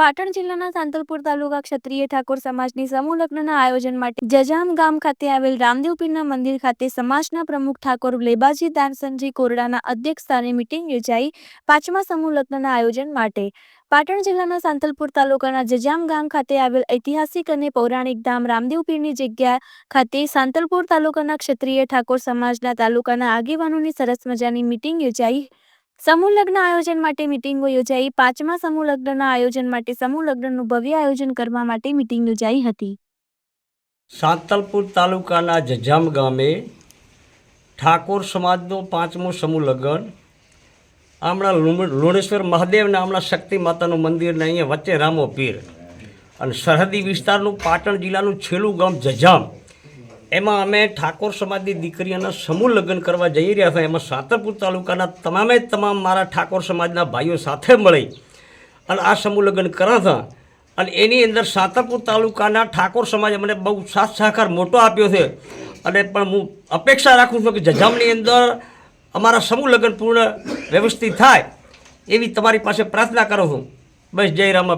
પાટણ જિલ્લાના સાંતલપુર તાલુકા ક્ષત્રિય ઠાકોર સમાજની સમૂહ લગ્નના આયોજન માટે જજામ ગામ ખાતે આવેલ રામદેવ પીરના મંદિર ખાતે સમાજના પ્રમુખ ઠાકોર લેબાજી દાનસનજી કોરડાના અધ્યક્ષસ્થાને મીટિંગ યોજાઈ 5મા સમૂહ લગ્નના આયોજન માટે પાટણ જિલ્લાના સાંતલપુર તાલુકાના જજામ ગામ ખાતે આવેલ ઐતિહાસિક અને પૌરાણિક ધામ રામદેવ પીરની જગ્યા ખાતે સાંતલપુર તાલુકાના ક્ષત્રિય ઠાકોર સમાજના તાલુકાના આગેવાનોની સરસ મજાની મીટિંગ યોજાઈ। समूह लग्न आयोजन माटे मीटिंगो योजाई। 5मा समूह लग्नना आयोजन माटे समूह लग्नનું ભવ્ય આયોજન કરવા માટે મીટિંગ યોજાઈ હતી। સાંતલપુર તાલુકાના જજામ ગામે ઠાકોર સમાજનો 5મો સમૂહ લગ્ન હમણાં લુણેશ્વર મહાદેવના હમણાં શક્તિ માતાનું મંદિર ને અહીંયા વચ્ચે રામો પીર અને સરહદી વિસ્તારનું પાટણ જિલ્લાનું છેલ્લું ગામ જજામ એમાં અમે ઠાકોર સમાજની દીકરીઓના સમૂહ લગ્ન કરવા જઈ રહ્યા હતા। એમાં સાંતલપુર તાલુકાના તમામે તમામ મારા ઠાકોર સમાજના ભાઈઓ સાથે મળી અને આ સમૂહ લગ્ન કર્યા હતા અને એની અંદર સાંતલપુર તાલુકાના ઠાકોર સમાજે મને બહુ સાથ સહકાર મોટો આપ્યો છે અને પણ હું અપેક્ષા રાખું છું કે જજામની અંદર અમારા સમૂહ લગ્ન પૂર્ણ વ્યવસ્થિત થાય એવી તમારી પાસે પ્રાર્થના કરું છું। બસ જય રામ।